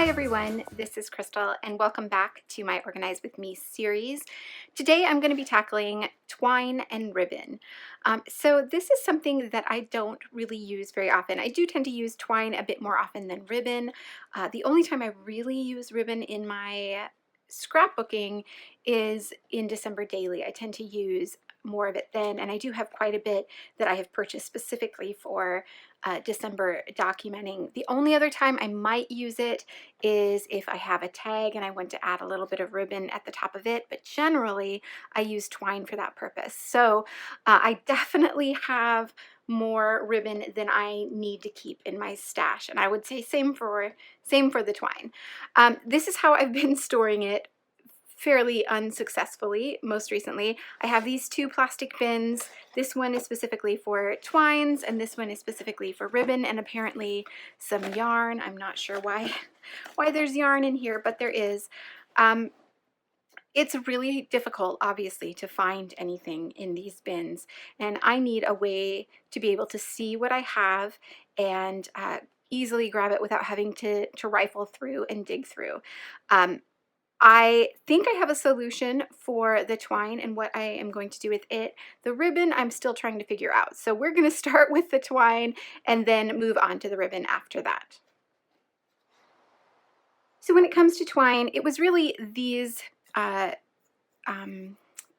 Hi everyone, this is Crystal and welcome back to my Organize With Me series. Today I'm going to be tackling twine and ribbon. So this is something that I don't really use very often. I do tend to use twine a bit more often than ribbon. The only time I really use ribbon in my scrapbooking is in December daily. I tend to use more of it then, and I do have quite a bit that I have purchased specifically for December documenting. The only other time I might use it is if I have a tag and I want to add a little bit of ribbon at the top of it, but generally I use twine for that purpose. So I definitely have more ribbon than I need to keep in my stash, and I would say same for the twine. This is how I've been storing it fairly unsuccessfully most recently. I have these two plastic bins. This one is specifically for twines and this one is specifically for ribbon and apparently some yarn. I'm not sure why there's yarn in here, but there is. It's really difficult, obviously, to find anything in these bins, and I need a way to be able to see what I have and easily grab it without having to rifle through and dig through. I think I have a solution for the twine and what I am going to do with it. The ribbon I'm still trying to figure out. So we're going to start with the twine and then move on to the ribbon after that. So when it comes to twine, it was really these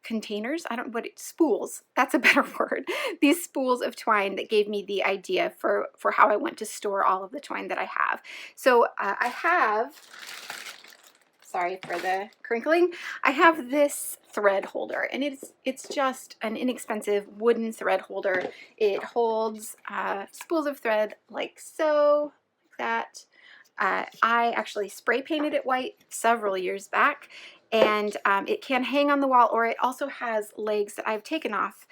containers, spools, that's a better word, these spools of twine that gave me the idea for how I want to store all of the twine that I have. So I have, sorry for the crinkling, I have this thread holder, and it's just an inexpensive wooden thread holder. It holds spools of thread like so, like that. I actually spray painted it white several years back, and it can hang on the wall, or it also has legs that I've taken off,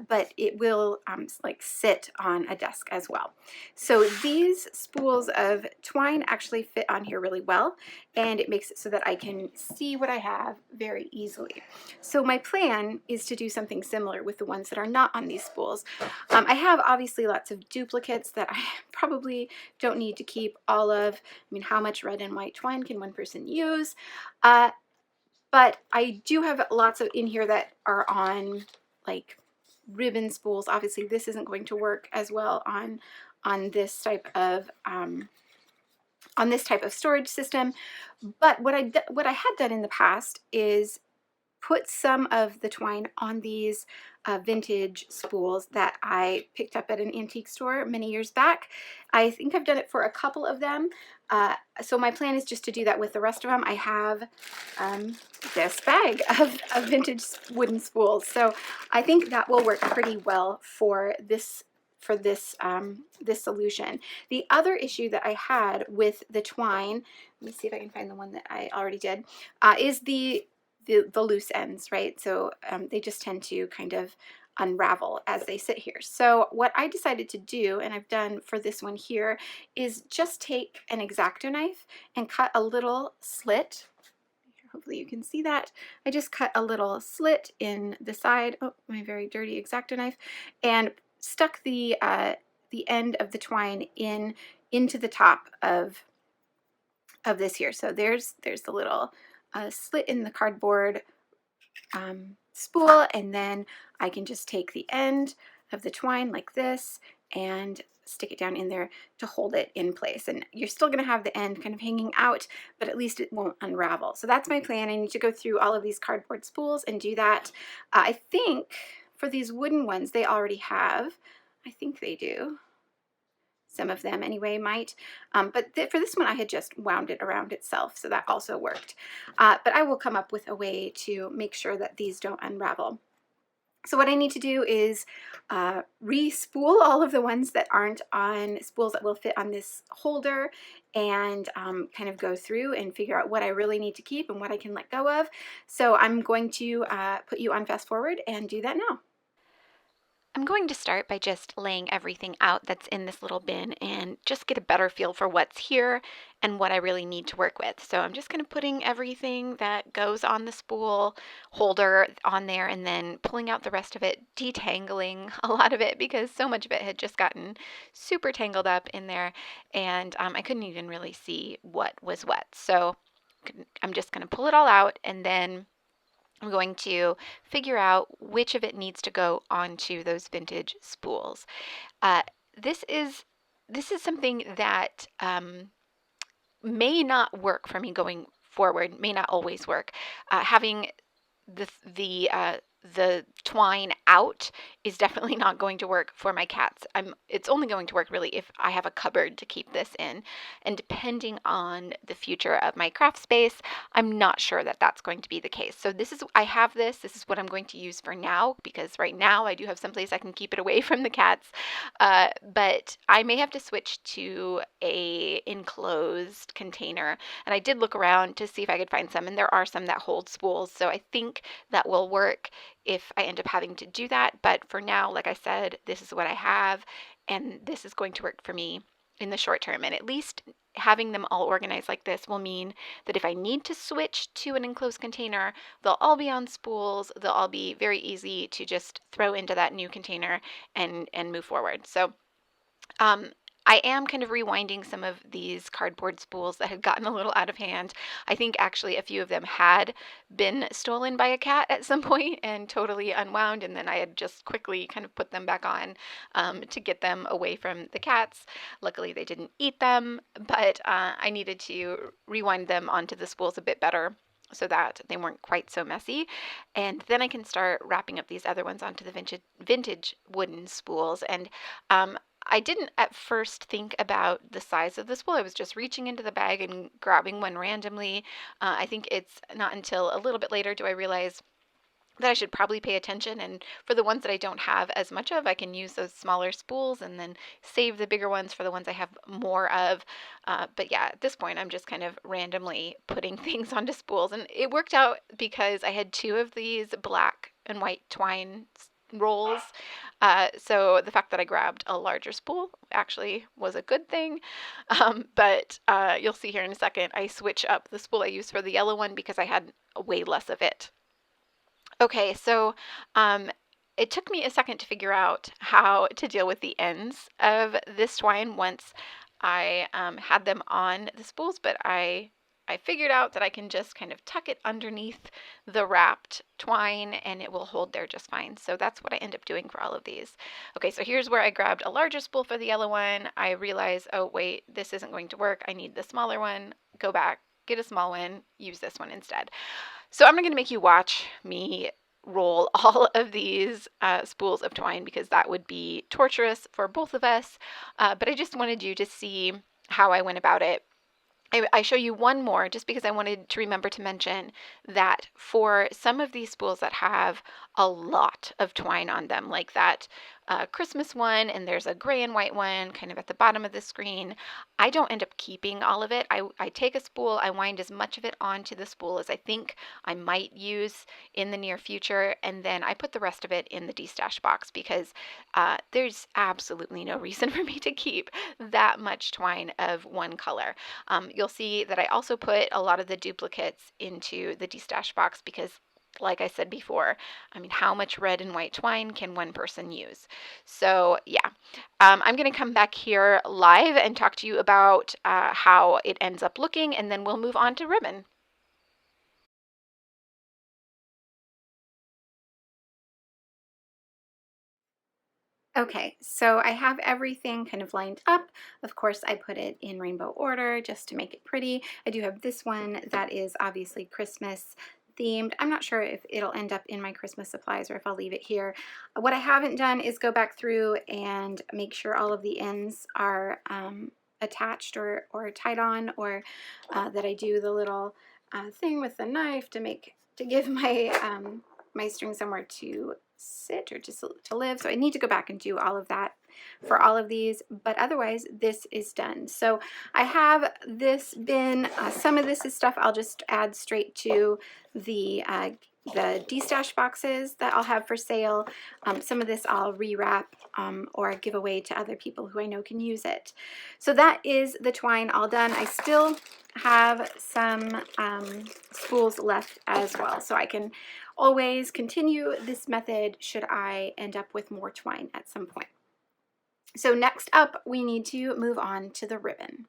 but it will like sit on a desk as well. So these spools of twine actually fit on here really well, and it makes it so that I can see what I have very easily. So my plan is to do something similar with the ones that are not on these spools. I have obviously lots of duplicates that I probably don't need to keep all of. I mean, how much red and white twine can one person use? But I do have lots of in here that are on like ribbon spools. Obviously this isn't going to work as well on this type of storage system. But what I had done in the past is put some of the twine on these vintage spools that I picked up at an antique store many years back. I think I've done it for a couple of them. So my plan is just to do that with the rest of them. I have this bag of vintage wooden spools. So I think that will work pretty well for this solution. The other issue that I had with the twine, let me see if I can find the one that I already did, is the loose ends, right? So they just tend to kind of unravel as they sit here. So what I decided to do, and I've done for this one here, is just take an X-Acto knife and cut a little slit. Hopefully you can see that. I just cut a little slit in the side, oh, my very dirty X-Acto knife, and stuck the end of the twine into the top of this here. So there's the little slit in the cardboard spool, and then I can just take the end of the twine like this and stick it down in there to hold it in place. And you're still going to have the end kind of hanging out, but at least it won't unravel. So that's my plan. I need to go through all of these cardboard spools and do that. I think for these wooden ones they already have, I think they do. Some of them anyway might, but for this one I had just wound it around itself, so that also worked. But I will come up with a way to make sure that these don't unravel. So what I need to do is re-spool all of the ones that aren't on spools that will fit on this holder, and kind of go through and figure out what I really need to keep and what I can let go of. So I'm going to put you on fast forward and do that now. I'm going to start by just laying everything out that's in this little bin and just get a better feel for what's here and what I really need to work with. So I'm just kind of putting everything that goes on the spool holder on there and then pulling out the rest of it, detangling a lot of it because so much of it had just gotten super tangled up in there, and I couldn't even really see what was what. So I'm just going to pull it all out, and then I'm going to figure out which of it needs to go onto those vintage spools. Uh, this is this is something that may not work for me going forward. May not always work. Having the the uh, the twine out is definitely not going to work for my cats. It's only going to work really if I have a cupboard to keep this in, and depending on the future of my craft space, I'm not sure that that's going to be the case. So I have this. This is what I'm going to use for now because right now I do have someplace I can keep it away from the cats. But I may have to switch to a enclosed container, and I did look around to see if I could find some, and there are some that hold spools. So I think that will work if I end up having to do that. But for now, like I said, this is what I have, and this is going to work for me in the short term. And at least having them all organized like this will mean that if I need to switch to an enclosed container, they'll all be on spools. They'll all be very easy to just throw into that new container and move forward. So um, I am kind of rewinding some of these cardboard spools that had gotten a little out of hand. I think actually a few of them had been stolen by a cat at some point and totally unwound, and then I had just quickly kind of put them back on to get them away from the cats. Luckily, they didn't eat them, but I needed to rewind them onto the spools a bit better so that they weren't quite so messy. And then I can start wrapping up these other ones onto the vintage wooden spools. And I didn't at first think about the size of the spool. I was just reaching into the bag and grabbing one randomly. I think it's not until a little bit later do I realize that I should probably pay attention. And for the ones that I don't have as much of, I can use those smaller spools and then save the bigger ones for the ones I have more of. But yeah, at this point, I'm just kind of randomly putting things onto spools. And it worked out because I had two of these black and white twine rolls. So the fact that I grabbed a larger spool actually was a good thing. But you'll see here in a second, I switch up the spool I used for the yellow one because I had way less of it. Okay, so it took me a second to figure out how to deal with the ends of this twine once I had them on the spools, but I figured out that I can just kind of tuck it underneath the wrapped twine and it will hold there just fine. So that's what I end up doing for all of these. Okay, so here's where I grabbed a larger spool for the yellow one. I realized, oh wait, this isn't going to work. I need the smaller one. Go back, get a small one, use this one instead. So I'm not going to make you watch me roll all of these spools of twine because that would be torturous for both of us. But I just wanted you to see how I went about it. I show you one more just because I wanted to remember to mention that for some of these spools that have a lot of twine on them, like that Christmas one, and there's a gray and white one kind of at the bottom of the screen, I don't end up keeping all of it. I take a spool, I wind as much of it onto the spool as I think I might use in the near future, and then I put the rest of it in the destash box because there's absolutely no reason for me to keep that much twine of one color. You'll see that I also put a lot of the duplicates into the destash box because, like I said before, I mean, how much red and white twine can one person use? So yeah, I'm going to come back here live and talk to you about how it ends up looking, and then we'll move on to ribbon. Okay, so I have everything kind of lined up. Of course, I put it in rainbow order just to make it pretty. I do have this one that is obviously Christmas themed. I'm not sure if it'll end up in my Christmas supplies or if I'll leave it here. What I haven't done is go back through and make sure all of the ends are attached or tied on, or that I do the little thing with the knife to give my my string somewhere to sit or to live. So I need to go back and do all of that for all of these, but otherwise this is done. So I have this bin. Some of this is stuff I'll just add straight to the the de-stash boxes that I'll have for sale. Some of this I'll rewrap or give away to other people who I know can use it. So that is the twine all done. I still have some spools left as well, so I can always continue this method should I end up with more twine at some point. So next up, we need to move on to the ribbon.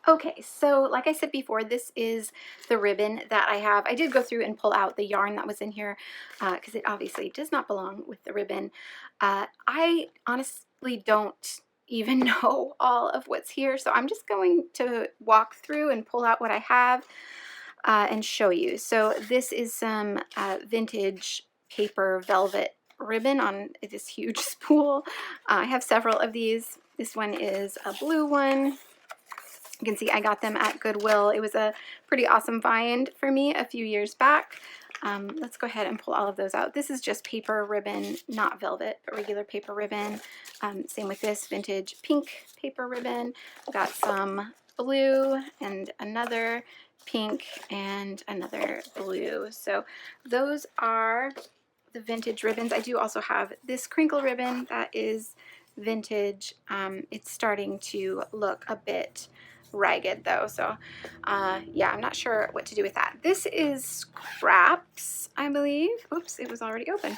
Okay, so like I said before, this is the ribbon that I have. I did go through and pull out the yarn that was in here because it obviously does not belong with the ribbon. I honestly don't even know all of what's here, so I'm just going to walk through and pull out what I have and show you. So this is some vintage paper velvet ribbon on this huge spool. I have several of these. This one is a blue one. You can see I got them at Goodwill. It was a pretty awesome find for me a few years back. Let's go ahead and pull all of those out. This is just paper ribbon, not velvet, but regular paper ribbon. Same with this vintage pink paper ribbon. I've got some blue and another pink and another blue. So those are the vintage ribbons. I do also have this crinkle ribbon that is vintage. It's starting to look a bit ragged though, so yeah, I'm not sure what to do with that. This is scraps, I believe. Oops, it was already open.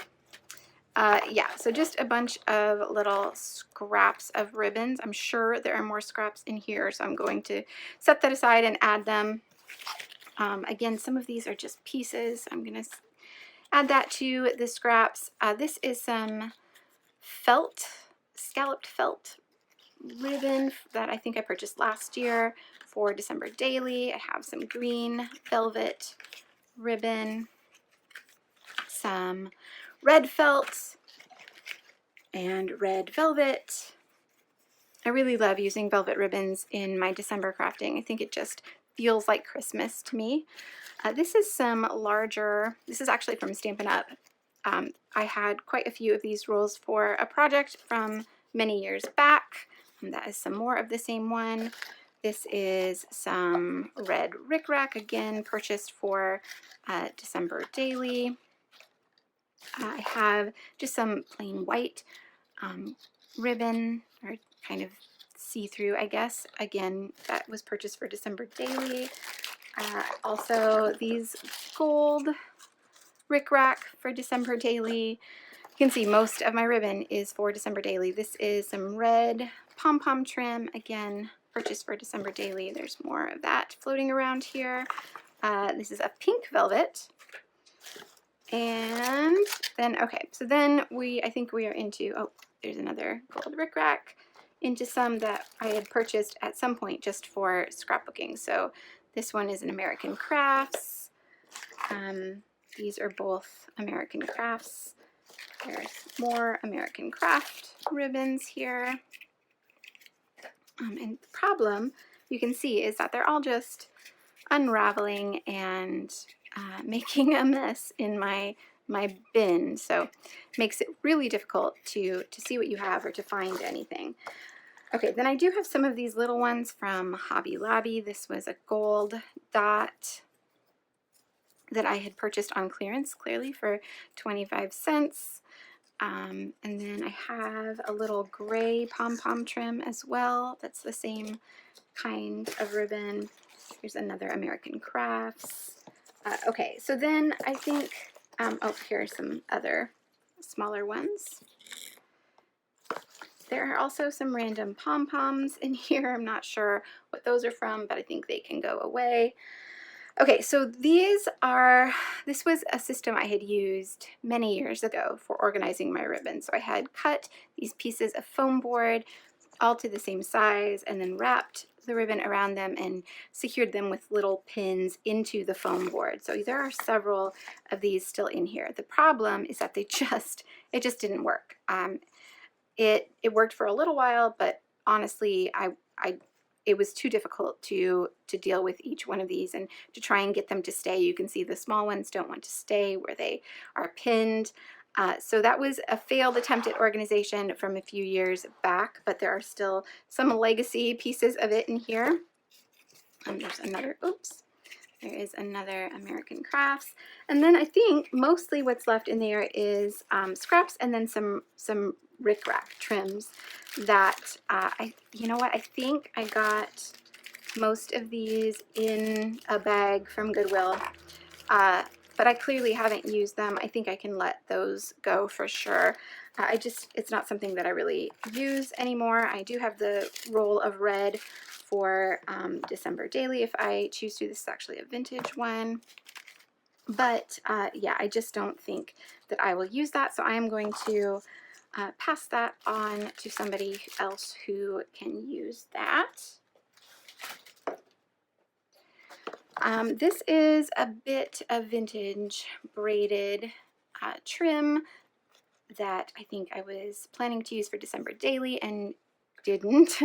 Yeah, so just a bunch of little scraps of ribbons. I'm sure there are more scraps in here, so I'm going to set that aside and add them. Again, some of these are just pieces. I'm going to add that to the scraps. This is some felt, scalloped felt ribbon that I think I purchased last year for December Daily. I have some green velvet ribbon, some red felt, and red velvet. I really love using velvet ribbons in my December crafting. I think it just feels like Christmas to me. This is some larger, this is actually from Stampin' Up. I had quite a few of these rolls for a project from many years back. That is some more of the same one. This is some red rickrack, again purchased for December Daily. I have just some plain white ribbon, or kind of see-through, I guess. Again, that was purchased for December Daily. Also these gold rickrack for December Daily. You can see most of my ribbon is for December Daily. This is some red pom-pom trim, again purchased for December Daily. There's more of that floating around here. This is a pink velvet. And then, okay, so then I think we are into, oh, there's another gold rickrack, into some that I had purchased at some point just for scrapbooking. So this one is an American Crafts. These are both American Crafts. There's more American Craft ribbons here. And the problem you can see is that they're all just unraveling and making a mess in my bin. So it makes it really difficult to see what you have or to find anything. Okay, then I do have some of these little ones from Hobby Lobby. This was a gold dot that I had purchased on clearance, clearly for 25 cents. And then I have a little gray pom-pom trim as well. That's the same kind of ribbon. Here's another American Crafts. Okay, so then I think, oh, here are some other smaller ones. There are also some random pom-poms in here. I'm not sure what those are from, but I think they can go away. Okay, so this was a system I had used many years ago for organizing my ribbon. So I had cut these pieces of foam board all to the same size and then wrapped the ribbon around them and secured them with little pins into the foam board. So there are several of these still in here. The problem is that it just didn't work. It worked for a little while, but honestly, it was too difficult to deal with each one of these and to try and get them to stay. You can see the small ones don't want to stay where they are pinned. So that was a failed attempt at organization from a few years back, but there are still some legacy pieces of it in here. There's another, oops, There is another American Crafts. And then I think mostly what's left in there is scraps and then some rickrack trims that you know what, I think I got most of these in a bag from Goodwill. But I clearly haven't used them. I think I can let those go for sure. It's not something that I really use anymore. I do have the roll of red for December daily if I choose to. This is actually a vintage one. But yeah, I just don't think that I will use that. So I am going to pass that on to somebody else who can use that. This is a bit of vintage braided trim that I think I was planning to use for December daily and didn't.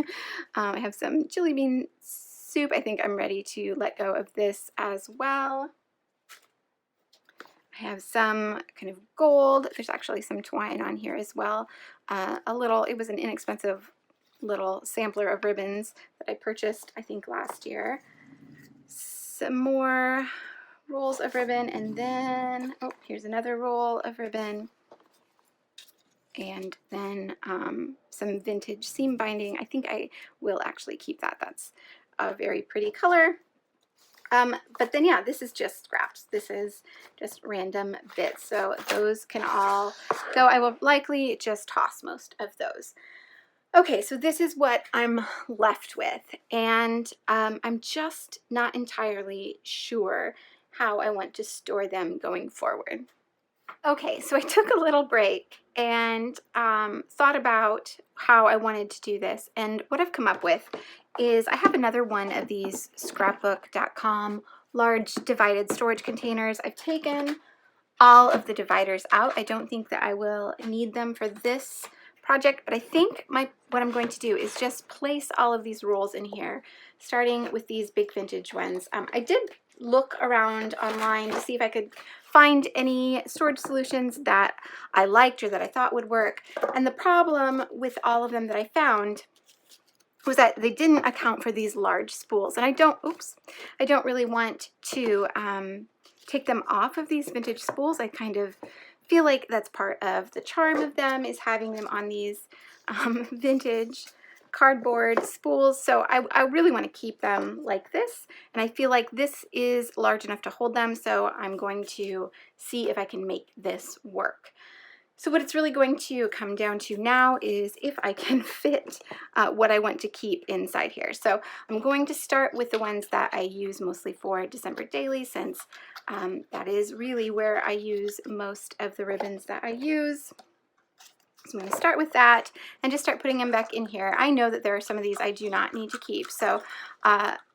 I have some chili bean soup. I think I'm ready to let go of this as well. I have some kind of gold. There's actually some twine on here as well. It was an inexpensive little sampler of ribbons that I purchased, I think, last year. Some more rolls of ribbon, and then, oh, here's another roll of ribbon. And then some vintage seam binding. I think I will actually keep that. That's a very pretty color. But then, yeah, this is just scraps. This is just random bits. So those can all go. I will likely just toss most of those. Okay, so this is what I'm left with, and I'm just not entirely sure how I want to store them going forward. Okay, so I took a little break and thought about how I wanted to do this, and what I've come up with is I have another one of these scrapbook.com large divided storage containers. I've taken all of the dividers out. I don't think that I will need them for this project, but I think what I'm going to do is just place all of these rolls in here, starting with these big vintage ones. I did look around online to see if I could find any storage solutions that I liked or that I thought would work, and the problem with all of them that I found was that they didn't account for these large spools, and I don't really want to take them off of these vintage spools. I kind of feel like that's part of the charm of them, is having them on these vintage cardboard spools. So I really want to keep them like this, and I feel like this is large enough to hold them, so I'm going to see if I can make this work. So what it's really going to come down to now is if I can fit what I want to keep inside here. So I'm going to start with the ones that I use mostly for December daily, since that is really where I use most of the ribbons that I use. So I'm going to start with that and just start putting them back in here. I know that there are some of these I do not need to keep, so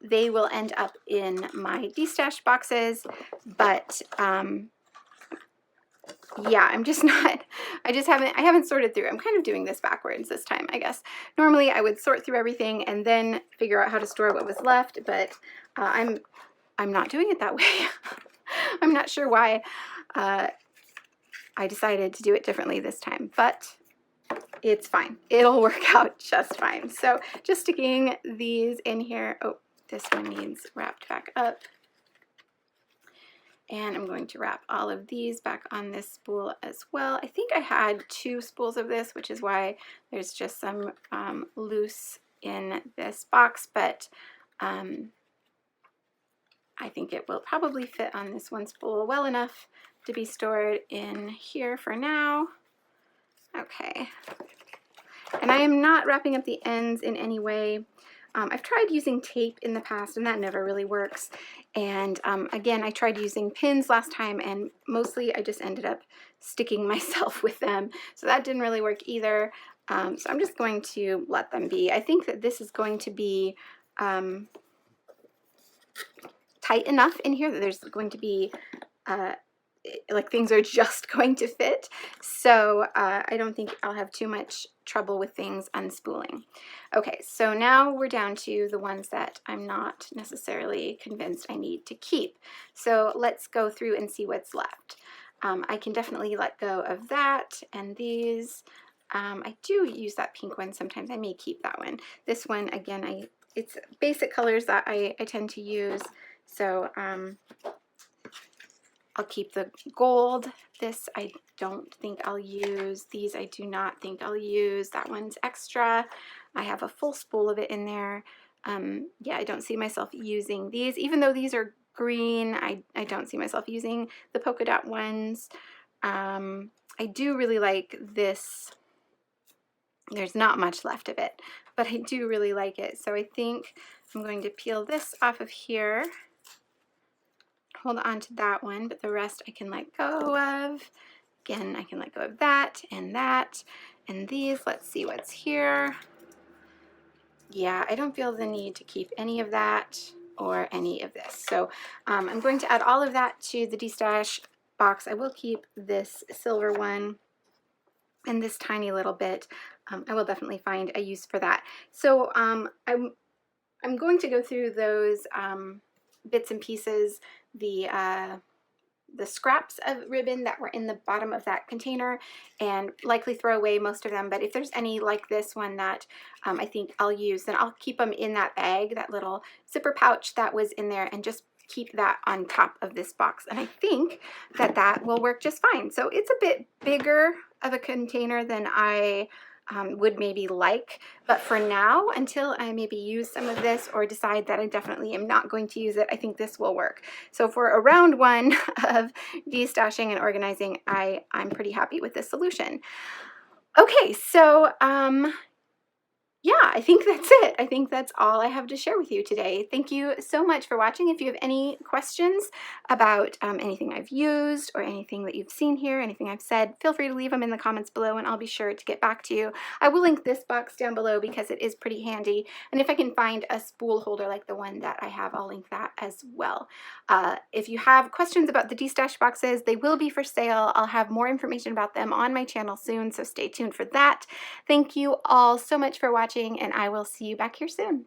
they will end up in my destash boxes, but yeah, I'm just not, I haven't sorted through. I'm kind of doing this backwards this time, I guess. Normally I would sort through everything and then figure out how to store what was left, but I'm not doing it that way. I'm not sure why I decided to do it differently this time, but it's fine. It'll work out just fine. So just sticking these in here. Oh, this one needs wrapped back up. And I'm going to wrap all of these back on this spool as well. I think I had 2 spools of this, which is why there's just some loose in this box, but I think it will probably fit on this one spool well enough to be stored in here for now. Okay. And I am not wrapping up the ends in any way. I've tried using tape in the past, and that never really works. And again, I tried using pins last time, and mostly I just ended up sticking myself with them. So that didn't really work either. So I'm just going to let them be. I think that this is going to be tight enough in here that there's going to be like things are just going to fit. So I don't think I'll have too much trouble with things unspooling. Okay, so now we're down to the ones that I'm not necessarily convinced I need to keep. So let's go through and see what's left. I can definitely let go of that and these. I do use that pink one sometimes. I may keep that one. This one, again, it's basic colors that I tend to use. So I'll keep the gold. This I don't think I'll use. These I do not think I'll use. That one's extra. I have a full spool of it in there. Yeah, I don't see myself using these. Even though these are green, I don't see myself using the polka dot ones. I do really like this. There's not much left of it, but I do really like it. So I think I'm going to peel this off of here. Hold on to that one, but the rest I can let go of. Again, I can let go of that and these. Let's see what's here. Yeah, I don't feel the need to keep any of that or any of this. So I'm going to add all of that to the destash box. I will keep this silver one and this tiny little bit. I will definitely find a use for that. So I'm going to go through those bits and pieces, the scraps of ribbon that were in the bottom of that container, and likely throw away most of them. But if there's any like this one that I think I'll use, then I'll keep them in that bag, that little zipper pouch that was in there, and just keep that on top of this box. And I think that that will work just fine. So it's a bit bigger of a container than I would maybe like, but for now, until I maybe use some of this or decide that I definitely am not going to use it, I think this will work. So for a round one of destashing and organizing, I'm pretty happy with this solution. Okay, so yeah, I think that's it. I think that's all I have to share with you today. Thank you so much for watching. If you have any questions about anything I've used or anything that you've seen here, anything I've said, feel free to leave them in the comments below and I'll be sure to get back to you. I will link this box down below because it is pretty handy. And if I can find a spool holder like the one that I have, I'll link that as well. If you have questions about the destash boxes, they will be for sale. I'll have more information about them on my channel soon, so stay tuned for that. Thank you all so much for watching, and I will see you back here soon.